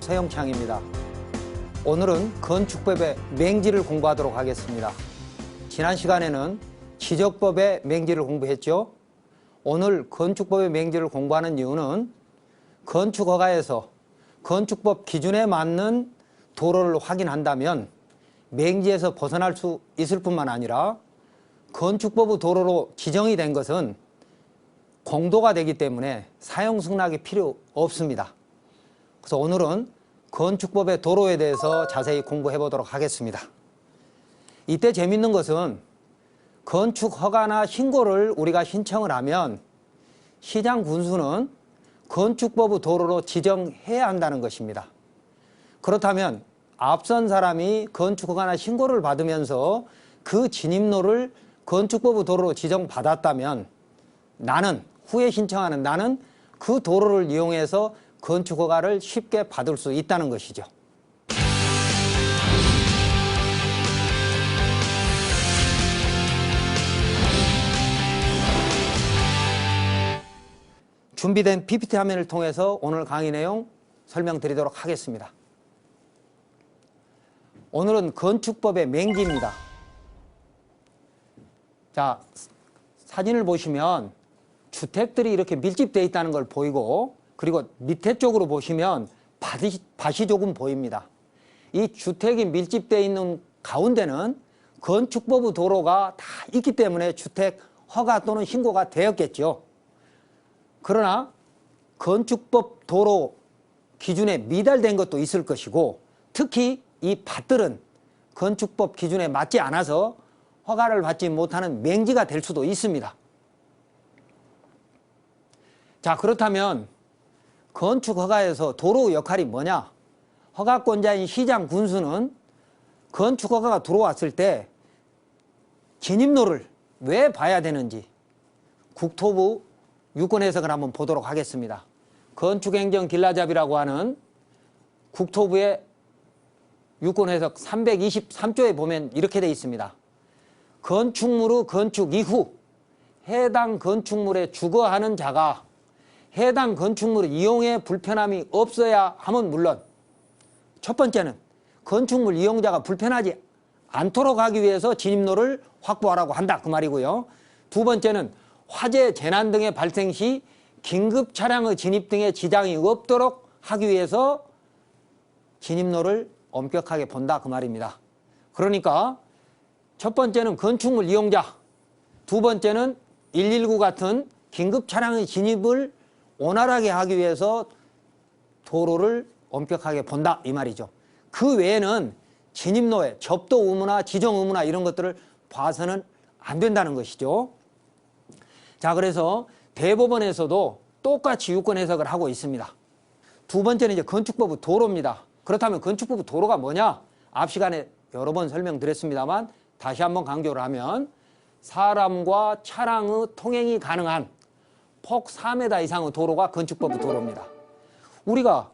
서영창입니다. 오늘은 건축법의 맹지를 공부하도록 하겠습니다. 지난 시간에는 지적법의 맹지를 공부했죠. 오늘 건축법의 맹지를 공부하는 이유는 건축허가에서 건축법 기준에 맞는 도로를 확인한다면 맹지에서 벗어날 수 있을 뿐만 아니라 건축법의 도로로 지정이 된 것은 공도가 되기 때문에 사용 승낙이 필요 없습니다. 그래서 오늘은 건축법의 도로에 대해서 자세히 공부해 보도록 하겠습니다. 이때 재밌는 것은 건축허가나 신고를 우리가 신청을 하면 시장 군수는 건축법의 도로로 지정해야 한다는 것입니다. 그렇다면 앞선 사람이 건축허가나 신고를 받으면서 그 진입로를 건축법의 도로로 지정받았다면 나는, 후에 신청하는 나는 그 도로를 이용해서 건축허가를 쉽게 받을 수 있다는 것이죠. 준비된 PPT 화면을 통해서 오늘 강의 내용 설명드리도록 하겠습니다. 오늘은 건축법의 맹지입니다. 자, 사진을 보시면 주택들이 이렇게 밀집되어 있다는 걸 보이고, 그리고 밑에 쪽으로 보시면 밭이 조금 보입니다. 이 주택이 밀집되어 있는 가운데는 건축법의 도로가 다 있기 때문에 주택 허가 또는 신고가 되었겠죠. 그러나 건축법 도로 기준에 미달된 것도 있을 것이고, 특히 이 밭들은 건축법 기준에 맞지 않아서 허가를 받지 못하는 맹지가 될 수도 있습니다. 자, 그렇다면 건축허가에서 도로 역할이 뭐냐? 허가권자인 시장 군수는 건축허가가 들어왔을 때 진입로를 왜 봐야 되는지 국토부 유권해석을 한번 보도록 하겠습니다. 건축행정 길라잡이라고 하는 국토부의 유권해석 323조에 보면 이렇게 되어 있습니다. 건축물의 건축 이후 해당 건축물에 주거하는 자가 해당 건축물을 이용에 불편함이 없어야 하면 물론, 첫 번째는 건축물 이용자가 불편하지 않도록 하기 위해서 진입로를 확보하라고 한다, 그 말이고요. 두 번째는 화재, 재난 등의 발생 시 긴급 차량의 진입 등의 지장이 없도록 하기 위해서 진입로를 엄격하게 본다, 그 말입니다. 그러니까 첫 번째는 건축물 이용자, 두 번째는 119 같은 긴급 차량의 진입을 원활하게 하기 위해서 도로를 엄격하게 본다, 이 말이죠. 그 외에는 진입로에 접도 의무나 지정 의무나 이런 것들을 봐서는 안 된다는 것이죠. 자, 그래서 대법원에서도 똑같이 유권 해석을 하고 있습니다. 두 번째는 이제 건축법의 도로입니다. 그렇다면 건축법의 도로가 뭐냐? 앞 시간에 여러 번 설명드렸습니다만 다시 한번 강조를 하면 사람과 차량의 통행이 가능한 폭 4m 이상의 도로가 건축법의 도로입니다. 우리가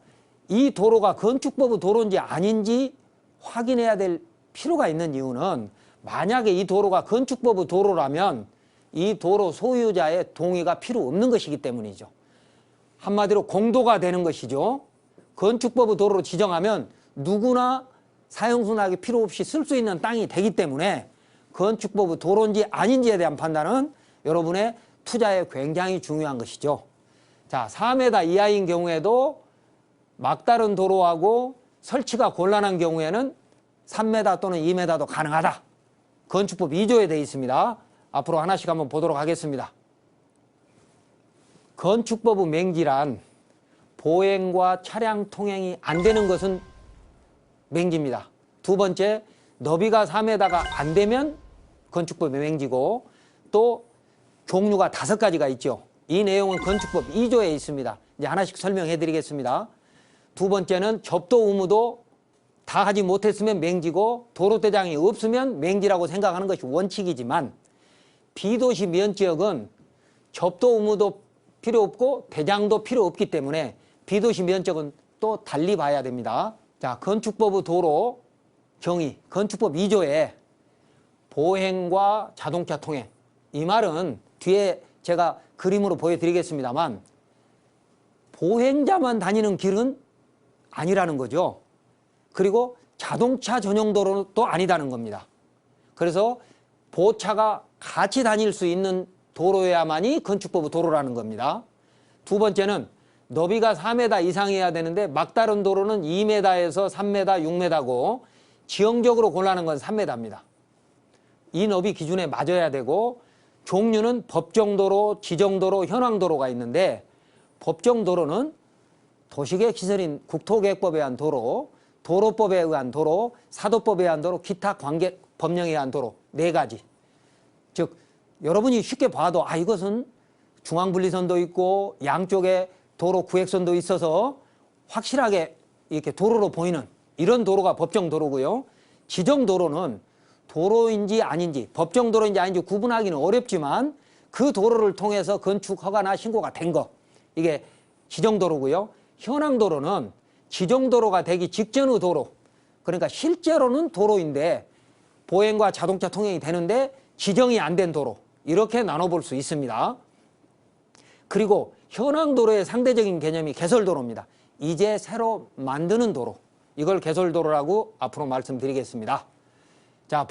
이 도로가 건축법의 도로인지 아닌지 확인해야 될 필요가 있는 이유는, 만약에 이 도로가 건축법의 도로라면 이 도로 소유자의 동의가 필요 없는 것이기 때문이죠. 한마디로 공도가 되는 것이죠. 건축법의 도로로 지정하면 누구나 사용승낙이 필요 없이 쓸 수 있는 땅이 되기 때문에 건축법의 도로인지 아닌지에 대한 판단은 여러분의 투자에 굉장히 중요한 것이죠. 자, 4m 이하인 경우에도 막다른 도로하고 설치가 곤란한 경우에는 3m 또는 2m도 가능하다. 건축법 2조에 되어 있습니다. 앞으로 하나씩 한번 보도록 하겠습니다. 건축법의 맹지란 보행과 차량 통행이 안 되는 것은 맹지입니다. 두 번째, 너비가 4m가 안 되면 건축법의 맹지고, 또 종류가 5가지가 있죠. 이 내용은 건축법 2조에 있습니다. 이제 하나씩 설명해 드리겠습니다. 두 번째는 접도 의무도 다 하지 못했으면 맹지고, 도로대장이 없으면 맹지라고 생각하는 것이 원칙이지만, 비도시 면지역은 접도 의무도 필요 없고 대장도 필요 없기 때문에 비도시 면적은 또 달리 봐야 됩니다. 자, 건축법의 도로 경위, 건축법 2조에 보행과 자동차 통행, 이 말은 뒤에 제가 그림으로 보여드리겠습니다만, 보행자만 다니는 길은 아니라는 거죠. 그리고 자동차 전용 도로도 아니다는 겁니다. 그래서 보차가 같이 다닐 수 있는 도로여야만이 건축법 도로라는 겁니다. 두 번째는 너비가 4m 이상이어야 되는데 막다른 도로는 2m에서 3m, 6m고 지형적으로 곤란한 건 3m입니다. 이 너비 기준에 맞아야 되고 종류는 법정도로, 지정도로, 현황도로가 있는데 법정도로는 도시계획시설인 국토계획법에 의한 도로, 도로법에 의한 도로, 사도법에 의한 도로, 기타 관계 법령에 의한 도로 4가지. 즉 여러분이 쉽게 봐도 이것은 중앙분리선도 있고 양쪽에 도로 구획선도 있어서 확실하게 이렇게 도로로 보이는 이런 도로가 법정도로고요. 지정도로는 도로인지 아닌지 법정도로인지 아닌지 구분하기는 어렵지만 그 도로를 통해서 건축 허가나 신고가 된 거, 이게 지정도로고요. 현황도로는 지정도로가 되기 직전의 도로, 그러니까 실제로는 도로인데 보행과 자동차 통행이 되는데 지정이 안 된 도로, 이렇게 나눠볼 수 있습니다. 그리고 현황도로의 상대적인 개념이 개설도로입니다. 이제 새로 만드는 도로, 이걸 개설도로라고 앞으로 말씀드리겠습니다. 자,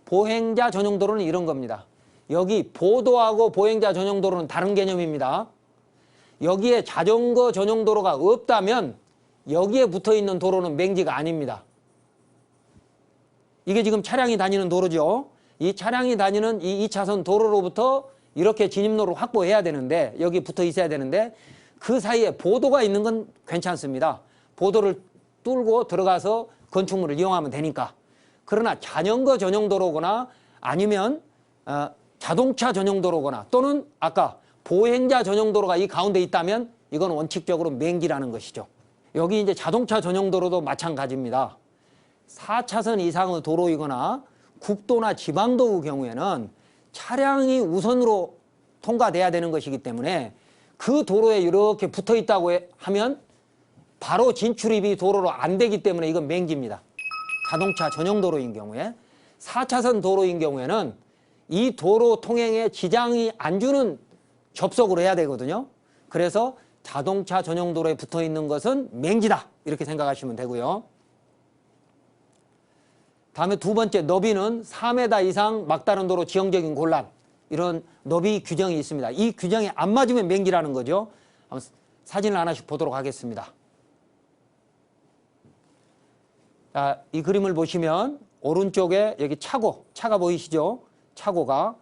보행자 전용도로는 이런 겁니다. 여기 보도하고 보행자 전용도로는 다른 개념입니다. 여기에 자전거 전용도로가 없다면 여기에 붙어있는 도로는 맹지가 아닙니다. 이게 지금 차량이 다니는 도로죠. 이 차량이 다니는 이 2차선 도로로부터 이렇게 진입로를 확보해야 되는데, 여기 붙어 있어야 되는데 그 사이에 보도가 있는 건 괜찮습니다. 보도를 뚫고 들어가서 건축물을 이용하면 되니까. 그러나 자전거 전용도로거나 아니면 자동차 전용도로거나 또는 아까 보행자 전용도로가 이 가운데 있다면 이건 원칙적으로 맹지라는 것이죠. 여기 이제 자동차 전용도로도 마찬가지입니다. 4차선 이상의 도로이거나 국도나 지방도의 경우에는 차량이 우선으로 통과돼야 되는 것이기 때문에 그 도로에 이렇게 붙어 있다고 하면 바로 진출입이 도로로 안 되기 때문에 이건 맹지입니다. 자동차 전용 도로인 경우에. 4차선 도로인 경우에는 이 도로 통행에 지장이 안 주는 접속을 해야 되거든요. 그래서 자동차 전용 도로에 붙어 있는 것은 맹지다, 이렇게 생각하시면 되고요. 다음에 두 번째, 너비는 4m 이상 막다른 도로 지형적인 곤란, 이런 너비 규정이 있습니다. 이 규정이 안 맞으면 맹지라는 거죠. 한번 사진을 하나씩 보도록 하겠습니다. 자, 이 그림을 보시면 오른쪽에 여기 차가 보이시죠? 차고가.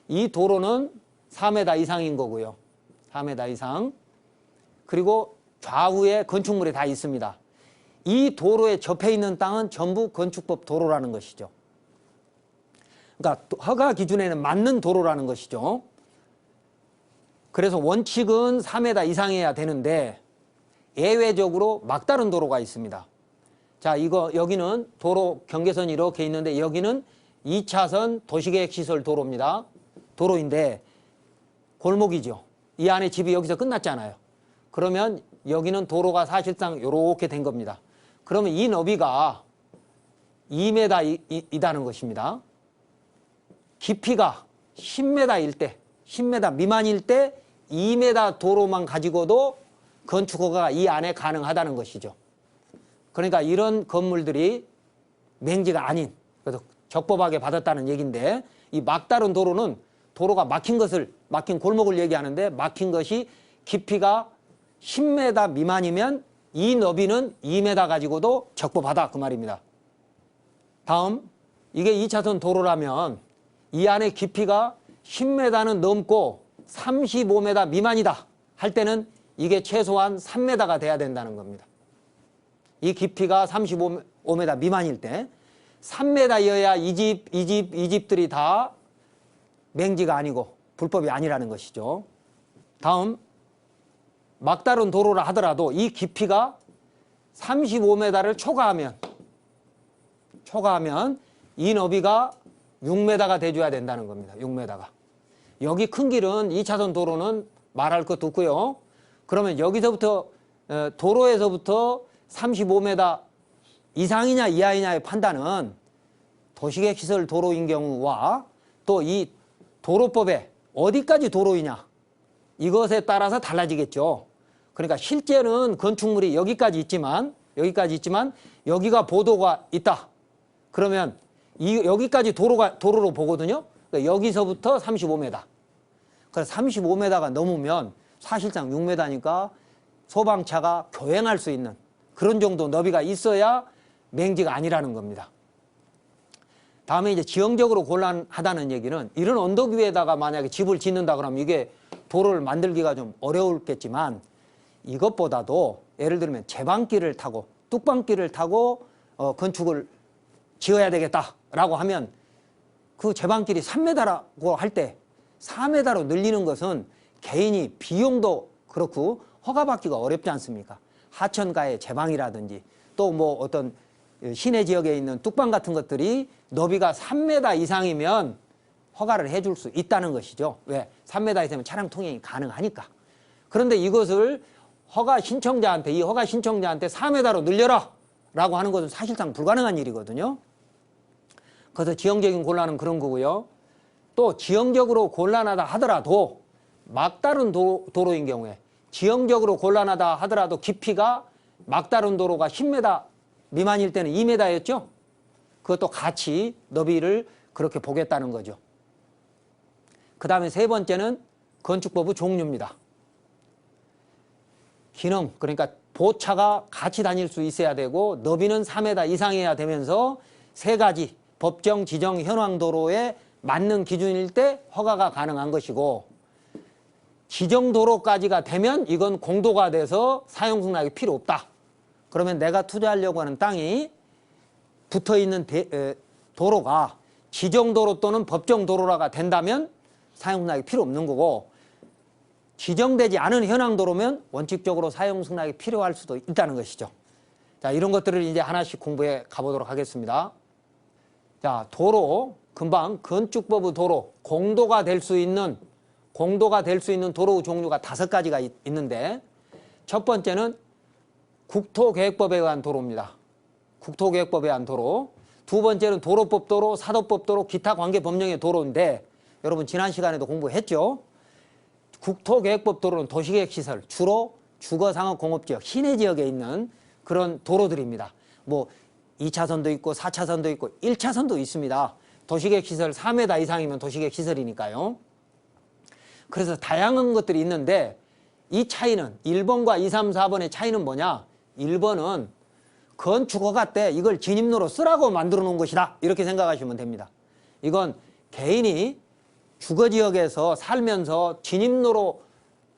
이 도로는 4m 이상인 거고요. 4m 이상. 그리고 좌우에 건축물이 다 있습니다. 이 도로에 접해 있는 땅은 전부 건축법 도로라는 것이죠. 그러니까 허가 기준에는 맞는 도로라는 것이죠. 그래서 원칙은 4m 이상이어야 되는데 예외적으로 막다른 도로가 있습니다. 자, 여기는 도로 경계선이 이렇게 있는데 여기는 2차선 도시계획시설 도로입니다. 도로인데 골목이죠. 이 안에 집이 여기서 끝났잖아요. 그러면 여기는 도로가 사실상 이렇게 된 겁니다. 그러면 이 너비가 2m이다는 것입니다. 깊이가 10m일 때, 10m 미만일 때 2m 도로만 가지고도 건축허가가 이 안에 가능하다는 것이죠. 그러니까 이런 건물들이 맹지가 아닌, 그래서 적법하게 받았다는 얘기인데, 이 막다른 도로는 도로가 막힌 골목을 얘기하는데 막힌 것이 깊이가 10m 미만이면 이 너비는 2m 가지고도 적법하다, 그 말입니다. 다음, 이게 2차선 도로라면 이 안에 깊이가 10m는 넘고 35m 미만이다 할 때는 이게 최소한 3m가 돼야 된다는 겁니다. 이 깊이가 35m 미만일 때 3m여야 이 집들이 다 맹지가 아니고 불법이 아니라는 것이죠. 다음, 막다른 도로라 하더라도 이 깊이가 35m를 초과하면 이 너비가 6m가 돼줘야 된다는 겁니다. 6m가. 여기 큰 길은 2차선 도로는 말할 것도 없고요. 그러면 여기서부터 도로에서부터 35m 이상이냐 이하이냐의 판단은 도시계획시설 도로인 경우와 또 이 도로법에 어디까지 도로이냐 이것에 따라서 달라지겠죠. 그러니까 실제는 건축물이 여기까지 있지만 여기까지 있지만 여기가 보도가 있다. 그러면 여기까지 도로로 보거든요. 그러니까 여기서부터 35m. 그래서 35m가 넘으면 사실상 6m니까 소방차가 교행할 수 있는 그런 정도 너비가 있어야 맹지가 아니라는 겁니다. 다음에 이제 지형적으로 곤란하다는 얘기는 이런 언덕 위에다가 만약에 집을 짓는다 그러면 이게 도로를 만들기가 좀 어려웠겠지만 이것보다도 예를 들면 제방길을 타고 뚝방길을 타고 건축을 지어야 되겠다라고 하면 그 제방길이 3m라고 할 때 4m로 늘리는 것은 개인이 비용도 그렇고 허가받기가 어렵지 않습니까? 하천가의 제방이라든지 또 뭐 어떤 시내 지역에 있는 뚝방 같은 것들이 너비가 3m 이상이면 허가를 해줄 수 있다는 것이죠. 왜? 3m 이상이면 차량 통행이 가능하니까. 그런데 이것을 이 허가 신청자한테 4m로 늘려라 라고 하는 것은 사실상 불가능한 일이거든요. 그래서 지형적인 곤란은 그런 거고요. 또 지형적으로 곤란하다 하더라도 막다른 도로인 경우에 지형적으로 곤란하다 하더라도 깊이가 막다른 도로가 10m 미만일 때는 2m였죠. 그것도 같이 너비를 그렇게 보겠다는 거죠. 그 다음에 세 번째는 건축법의 종류입니다. 기능, 그러니까 보차가 같이 다닐 수 있어야 되고 너비는 4m 이상이어야 되면서 세 가지 법정, 지정, 현황도로에 맞는 기준일 때 허가가 가능한 것이고 지정도로까지가 되면 이건 공도가 돼서 사용승낙이 필요 없다. 그러면 내가 투자하려고 하는 땅이 붙어있는 도로가 지정도로 또는 법정도로가 된다면 사용승낙이 필요 없는 거고 지정되지 않은 현황도로면 원칙적으로 사용승낙이 필요할 수도 있다는 것이죠. 자, 이런 것들을 이제 하나씩 공부해 가보도록 하겠습니다. 자, 도로, 금방 건축법의 도로, 공도가 될 수 있는 도로 종류가 5가지가 있는데 첫 번째는 국토계획법에 의한 도로입니다. 국토계획법에 의한 도로. 두 번째는 도로법 도로, 사도법 도로, 기타 관계법령의 도로인데 여러분 지난 시간에도 공부했죠. 국토계획법 도로는 도시계획시설, 주로 주거상업공업지역, 시내지역에 있는 그런 도로들입니다. 뭐 2차선도 있고 4차선도 있고 1차선도 있습니다. 도시계획시설 4m 이상이면 도시계획시설이니까요. 그래서 다양한 것들이 있는데 이 차이는 1번과 2, 3, 4번의 차이는 뭐냐? 1번은 건축허가 때 이걸 진입로로 쓰라고 만들어 놓은 것이다. 이렇게 생각하시면 됩니다. 이건 개인이 주거지역에서 살면서 진입로로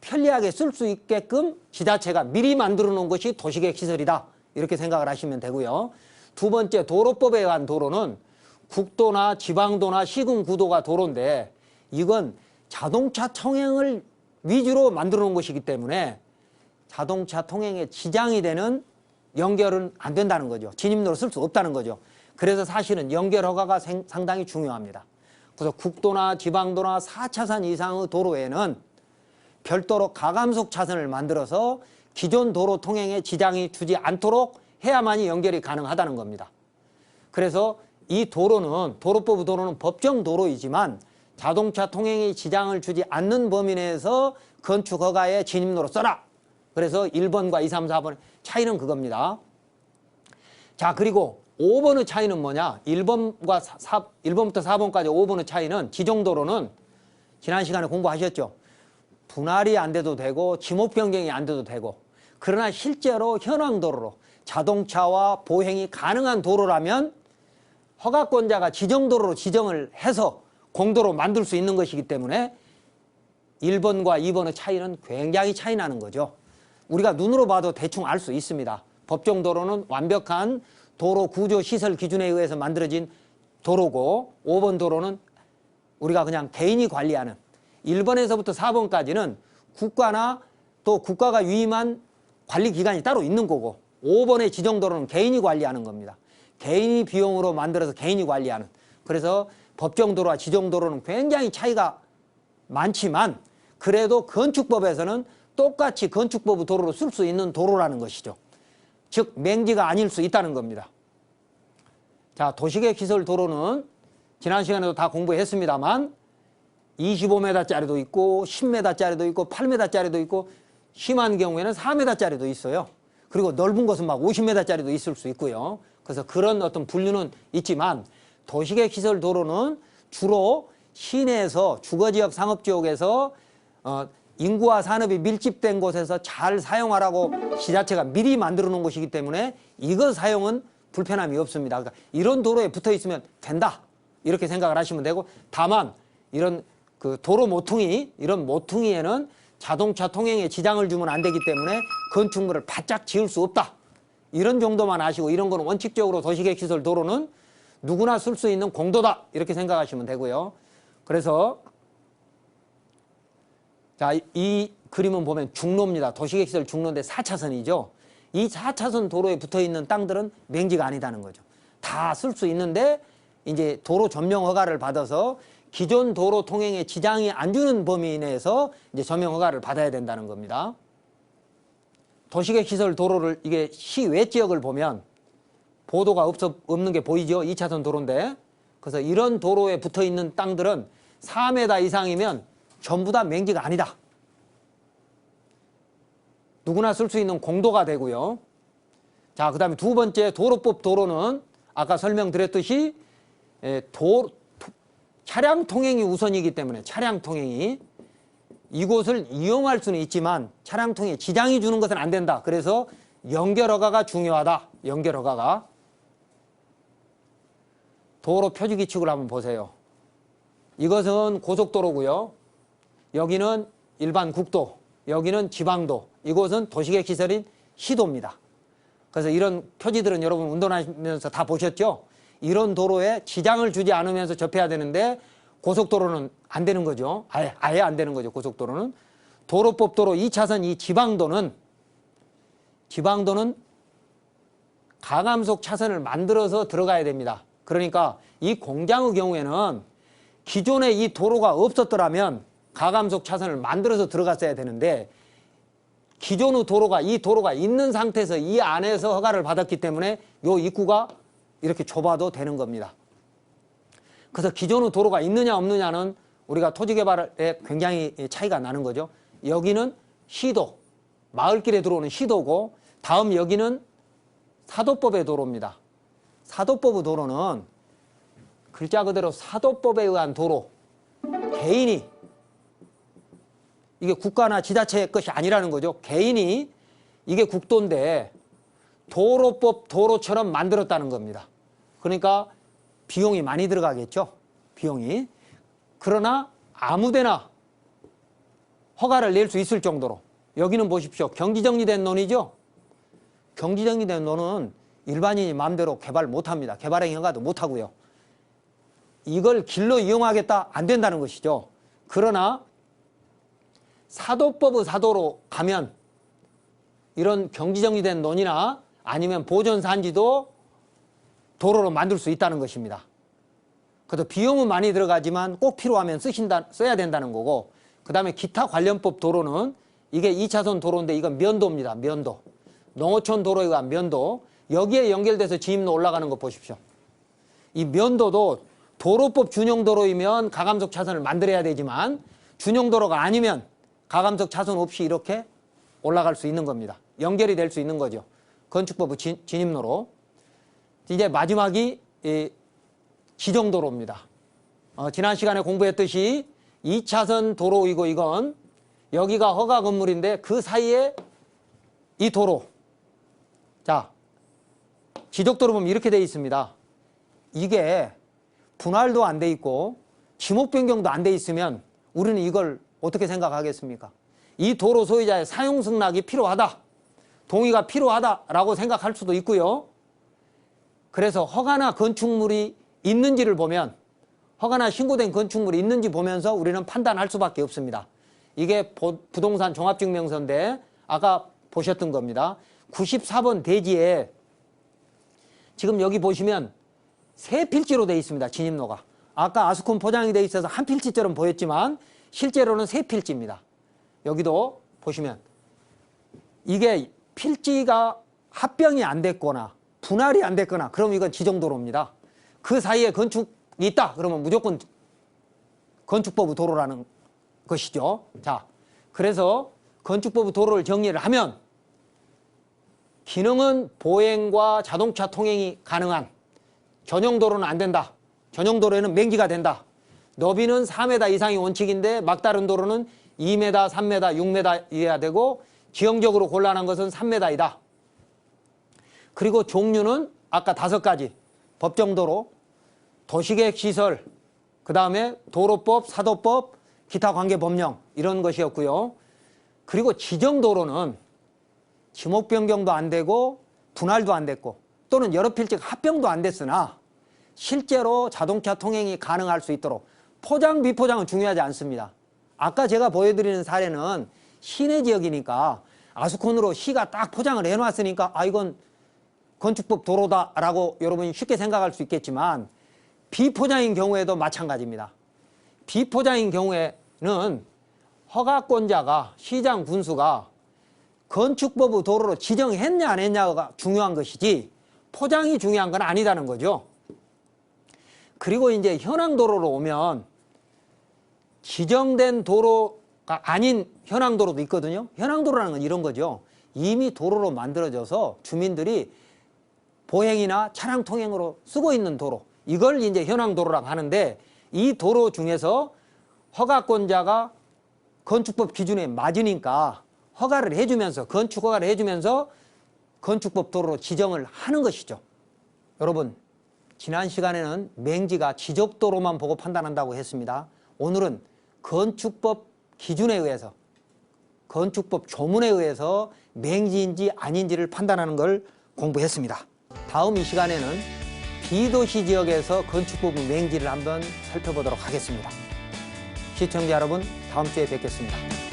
편리하게 쓸 수 있게끔 지자체가 미리 만들어 놓은 것이 도시계획시설이다. 이렇게 생각을 하시면 되고요. 두 번째 도로법에 의한 도로는 국도나 지방도나 시군구도가 도로인데 이건 자동차 통행을 위주로 만들어 놓은 것이기 때문에 자동차 통행에 지장이 되는 연결은 안 된다는 거죠. 진입로로 쓸 수 없다는 거죠. 그래서 사실은 연결 허가가 상당히 중요합니다. 그래서 국도나 지방도나 4차선 이상의 도로에는 별도로 가감속 차선을 만들어서 기존 도로 통행에 지장이 주지 않도록 해야만이 연결이 가능하다는 겁니다. 그래서 이 도로는 도로법의 도로는 법정 도로이지만 자동차 통행에 지장을 주지 않는 범위 내에서 건축허가에 진입로로 써라. 그래서 1번과 2, 3, 4번의 차이는 그겁니다. 자, 그리고 5번의 차이는 뭐냐? 1번부터 4번까지 5번의 차이는 지정도로는 지난 시간에 공부하셨죠? 분할이 안 돼도 되고 지목 변경이 안 돼도 되고 그러나 실제로 현황도로로 자동차와 보행이 가능한 도로라면 허가권자가 지정도로로 지정을 해서 공도로 만들 수 있는 것이기 때문에 1번과 2번의 차이는 굉장히 차이 나는 거죠. 우리가 눈으로 봐도 대충 알 수 있습니다. 법정도로는 완벽한 도로 구조 시설 기준에 의해서 만들어진 도로고 5번 도로는 우리가 그냥 개인이 관리하는 1번에서부터 4번까지는 국가나 또 국가가 위임한 관리기관이 따로 있는 거고 5번의 지정도로는 개인이 관리하는 겁니다. 개인이 비용으로 만들어서 개인이 관리하는. 그래서 법정도로와 지정도로는 굉장히 차이가 많지만 그래도 건축법에서는 똑같이 건축법의 도로로 쓸 수 있는 도로라는 것이죠. 즉 맹지가 아닐 수 있다는 겁니다. 자, 도시계획시설 도로는 지난 시간에도 다 공부했습니다만 25m짜리도 있고 10m짜리도 있고 8m짜리도 있고 심한 경우에는 4m짜리도 있어요. 그리고 넓은 것은 막 50m짜리도 있을 수 있고요. 그래서 그런 어떤 분류는 있지만 도시계획시설 도로는 주로 시내에서 주거지역 상업지역에서 인구와 산업이 밀집된 곳에서 잘 사용하라고 시자체가 미리 만들어 놓은 것이기 때문에 이거 사용은 불편함이 없습니다. 그러니까 이런 도로에 붙어 있으면 된다 이렇게 생각을 하시면 되고, 다만 이런 그 도로 모퉁이, 이런 모퉁이에는 자동차 통행에 지장을 주면 안 되기 때문에 건축물을 바짝 지을 수 없다 이런 정도만 아시고, 이런 거는 원칙적으로 도시계획시설 도로는 누구나 쓸 수 있는 공도다 이렇게 생각하시면 되고요. 그래서 자, 이 그림은 보면 중로입니다. 도시계획시설 중로인데 4차선이죠. 이 4차선 도로에 붙어있는 땅들은 맹지가 아니다는 거죠. 다 쓸 수 있는데 이제 도로 점령 허가를 받아서 기존 도로 통행에 지장이 안 주는 범위 내에서 이제 점령 허가를 받아야 된다는 겁니다. 도시계획시설 도로를 이게 시외 지역을 보면 보도가 없는 게 보이죠. 2차선 도로인데. 그래서 이런 도로에 붙어있는 땅들은 4m 이상이면 전부 다 맹지가 아니다. 누구나 쓸 수 있는 공도가 되고요. 자, 그 다음에 두 번째 도로법 도로는 아까 설명드렸듯이 차량 통행이 우선이기 때문에 차량 통행이 이곳을 이용할 수는 있지만 차량 통행에 지장이 주는 것은 안 된다. 그래서 연결 허가가 중요하다. 연결 허가가. 도로 표지 기축을 한번 보세요. 이것은 고속도로고요. 여기는 일반 국도, 여기는 지방도, 이곳은 도시계획시설인 시도입니다. 그래서 이런 표지들은 여러분 운전하시면서 다 보셨죠? 이런 도로에 지장을 주지 않으면서 접해야 되는데 고속도로는 안 되는 거죠. 아예 안 되는 거죠. 고속도로는. 도로법 도로 2차선 이 지방도는 가감속 차선을 만들어서 들어가야 됩니다. 그러니까 이 공장의 경우에는 기존에 이 도로가 없었더라면 가감속 차선을 만들어서 들어갔어야 되는데 기존의 도로가 이 도로가 있는 상태에서 이 안에서 허가를 받았기 때문에 요 입구가 이렇게 좁아도 되는 겁니다. 그래서 기존의 도로가 있느냐 없느냐는 우리가 토지개발에 굉장히 차이가 나는 거죠. 여기는 시도, 마을길에 들어오는 시도고, 다음 여기는 사도법의 도로입니다. 사도법의 도로는 글자 그대로 사도법에 의한 도로, 개인이, 이게 국가나 지자체의 것이 아니라는 거죠. 개인이, 이게 국도인데 도로법 도로처럼 만들었다는 겁니다. 그러니까 비용이 많이 들어가겠죠. 비용이. 그러나 아무데나 허가를 낼 수 있을 정도로. 여기는 보십시오. 경지정리된 논이죠. 경지정리된 논은 일반인이 마음대로 개발 못합니다. 개발행 허가도 못하고요. 이걸 길로 이용하겠다 안 된다는 것이죠. 그러나 사도법의 사도로 가면 이런 경지정리된 논이나 아니면 보존산지도 도로로 만들 수 있다는 것입니다. 그래도 비용은 많이 들어가지만 꼭 필요하면 써야 된다는 거고, 그 다음에 기타 관련법 도로는 이게 2차선 도로인데 이건 면도입니다. 면도. 농어촌 도로에 의한 면도. 여기에 연결돼서 진입로 올라가는 거 보십시오. 이 면도도 도로법 준용도로이면 가감속 차선을 만들어야 되지만 준용도로가 아니면 가감속 차선 없이 이렇게 올라갈 수 있는 겁니다. 연결이 될 수 있는 거죠. 건축법 진입로로. 이제 마지막이 지정도로입니다. 지난 시간에 공부했듯이 2차선 도로이고 이건 여기가 허가 건물인데 그 사이에 이 도로. 자, 지적도로 보면 이렇게 되어 있습니다. 이게 분할도 안 돼 있고 지목 변경도 안 돼 있으면 우리는 이걸 어떻게 생각하겠습니까? 이 도로 소유자의 사용 승낙이 필요하다. 동의가 필요하다라고 생각할 수도 있고요. 그래서 허가나 건축물이 있는지를 보면, 허가나 신고된 건축물이 있는지 보면서 우리는 판단할 수밖에 없습니다. 이게 부동산 종합증명서인데 아까 보셨던 겁니다. 94번 대지에 지금 여기 보시면 세 필지로 되어 있습니다. 진입로가. 아까 아스콘 포장이 되어 있어서 한 필지처럼 보였지만 실제로는 세 필지입니다. 여기도 보시면 이게 필지가 합병이 안 됐거나 분할이 안 됐거나 그럼 이건 지정도로입니다. 그 사이에 건축이 있다 그러면 무조건 건축법의 도로라는 것이죠. 자, 그래서 건축법의 도로를 정리를 하면 기능은 보행과 자동차 통행이 가능한 전용도로는 안 된다. 전용도로에는 맹지가 된다. 너비는 4m 이상이 원칙인데 막다른 도로는 2m, 3m, 6m여야 되고 지형적으로 곤란한 것은 3m이다. 그리고 종류는 아까 5가지. 법정도로, 도시계획시설, 그 다음에 도로법, 사도법, 기타 관계법령 이런 것이었고요. 그리고 지정도로는 지목 변경도 안 되고 분할도 안 됐고 또는 여러 필지 합병도 안 됐으나 실제로 자동차 통행이 가능할 수 있도록 포장, 비포장은 중요하지 않습니다. 아까 제가 보여드리는 사례는 시내 지역이니까 아수콘으로 시가 딱 포장을 해놨으니까 아 이건 건축법 도로다라고 여러분이 쉽게 생각할 수 있겠지만 비포장인 경우에도 마찬가지입니다. 비포장인 경우에는 허가권자가 시장 군수가 건축법의 도로로 지정했냐 안 했냐가 중요한 것이지 포장이 중요한 건 아니다는 거죠. 그리고 이제 현황도로로 오면 지정된 도로가 아닌 현황도로도 있거든요. 현황도로라는 건 이런 거죠. 이미 도로로 만들어져서 주민들이 보행이나 차량 통행으로 쓰고 있는 도로, 이걸 이제 현황도로라고 하는데 이 도로 중에서 허가권자가 건축법 기준에 맞으니까 허가를 해주면서 건축허가를 해주면서 건축법 도로로 지정을 하는 것이죠. 여러분 지난 시간에는 맹지가 지적도로만 보고 판단한다고 했습니다. 오늘은 건축법 기준에 의해서 건축법 조문에 의해서 맹지인지 아닌지를 판단하는 걸 공부했습니다. 다음 이 시간에는 비도시 지역에서 건축법의 맹지를 한번 살펴보도록 하겠습니다. 시청자 여러분 다음 주에 뵙겠습니다.